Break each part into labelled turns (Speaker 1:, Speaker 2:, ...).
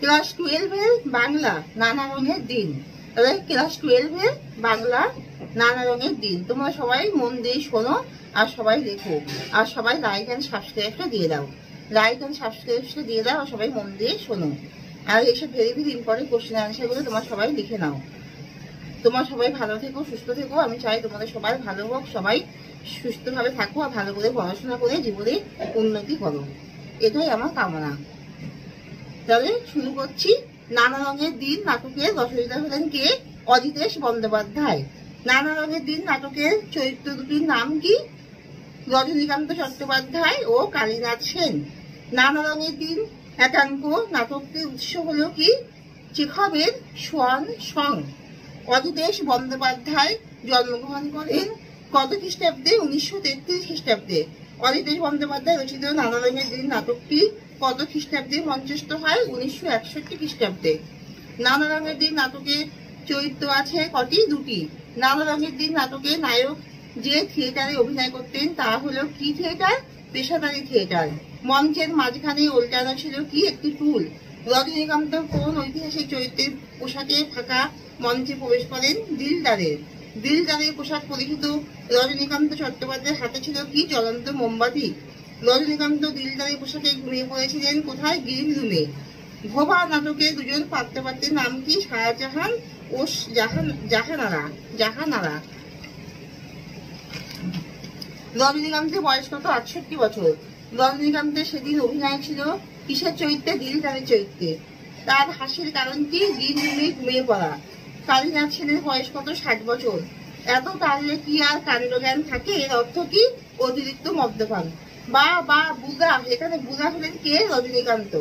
Speaker 1: Class 12-এর Bangla নানা রঙের দিন। তাহলে ক্লাস 12-এর বাংলা নানা রঙের দিন। তোমরা সবাই মন দিয়ে শোনো আর সবাই লেখো, আর সবাই লাইক অ্যান্ড সাবস্ক্রাইবটা দিয়ে দাও। লাইক অ্যান্ড সাবস্ক্রাইবটা দিয়ে দাও আর সবাই মন দিয়ে শোনো। আর এইসব ভেরি ভেরি ইম্পর্টেন্ট কোশ্চেন অ্যান্সারগুলো তোমরা সবাই লিখে নাও। তোমরা সবাই ভালো থেকো, সুস্থ থেকো। আমি চাই তোমাদের সবাই ভালো হোক, সবাই সুস্থভাবে থাকো আর ভালো করে পড়াশোনা করে জীবনে উন্নতি করো, এটাই আমার কামনা। তাহলে শুরু করছি। নানা রঙের দিন নাটকের রচয়িতা হলেন কে? অজিতেশ বন্দ্যোপাধ্যায়। নানা রঙের দিন নাটকের চরিত্র দুটির নাম কি? রজনীকান্ত চট্টোপাধ্যায় ও কালীনাথ সেন। নানা রঙের দিন একাঙ্ক নাটকটির উৎস হল কি? চেখভের সোয়ান সং। অজিতেশ বন্দ্যোপাধ্যায় জন্মগ্রহণ করেন কত খ্রিস্টাব্দে? 1933 খ্রিস্টাব্দে। অজিতেশ বন্দ্যোপাধ্যায় রচিত নানা রঙের দিন নাটকটি কত খ্রিস্টাব্দে মঞ্চস্থ হয়? 1961 খ্রিস্টাব্দে। নানা রঙের দিন নাটকে চরিত্র আছে কটি? দুটি। নানা রঙের দিন নাটকে নায়ক যে থিয়েটারে অভিনয় করতেন তা হলো কি থিয়েটার? পেশাদারি থিয়েটার। মঞ্চের মাঝখানে উল্টানো ছিল কি? একটি টুল। রজনীকান্ত কোন ঐতিহাসিক চরিত্রের পোশাকে ফাঁকা মঞ্চে প্রবেশ করেন? দিলদারের। দিলদারের পোশাক পরিহিত রজনীকান্ত চট্টোপাধ্যায়ের হাতে ছিল কি? জ্বলন্ত মোমবাতি। রজনীকান্ত দিলদারের পোশাকে ঘুমিয়ে পড়েছিলেন কোথায়? গ্রিন রুমে। ভোবা নাটকে দুজন পাত্রপাত্রের নাম কি? শাহজাহান ও জাহানারা। রজনীকান্তের বয়স কত? 68 বছর। রজনীকান্তের সেদিন অভিনয় ছিল কিসের চরিত্রে? দিলদারের চরিত্রে। তার হাসির কারণ কি? গ্রিন রুমে ঘুমিয়ে পড়া। কালীনাথ সেনের বয়স কত? 60 বছর। এত তাহলে কি আর কাণ্ডজ্ঞান থাকে? এর অর্থ কি? অতিরিক্ত মদ্যপান। বা বুধা, এখানে বুধা হলেন কে? রজনীকান্ত।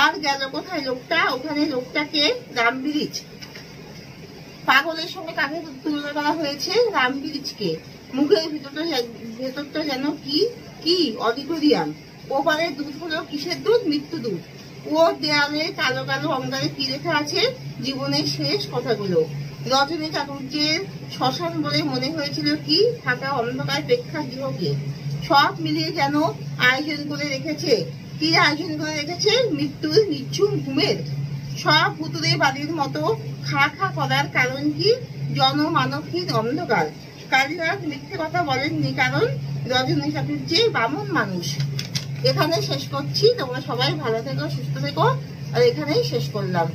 Speaker 1: আর গেল কোথায় লোকটা? ওখানে লোকটাকে রামবিরিজ। পাগলের সঙ্গে কাকে তুলনা করা হয়েছে? রামবিরিজকে। মুখের ভেতরটা যেন কি অডিটোরিয়াম। ওপারের দুধ হলো কিসের দুধ? মৃত্যু দুধ। ও দেয়ালে কালো কালো অঙ্গারে কি লেখা আছে? জীবনের শেষ কথাগুলো। রজনী চাটুর্যের শ্মশান বলে মনে হয়েছিল কি? ফাঁকা অন্ধকার প্রেক্ষাগৃহকে। সব মিলিয়ে যেন আয়োজন করে রেখেছে। কি আয়োজন করে রেখেছে? মৃত্যুর নিঝুম ঘুমের। সব ভুতুরে বাড়ির মতো খা খা করার কারণ কি? জনমানবহীন অন্ধকার। কালীনাথ মিথ্যে কথা বলেননি, কারণ রজনী চাটুর্যে বামন মানুষ। এখানে শেষ করছি। তোমরা সবাই ভালো থেকো, সুস্থ থেকো, আর এখানেই শেষ করলাম।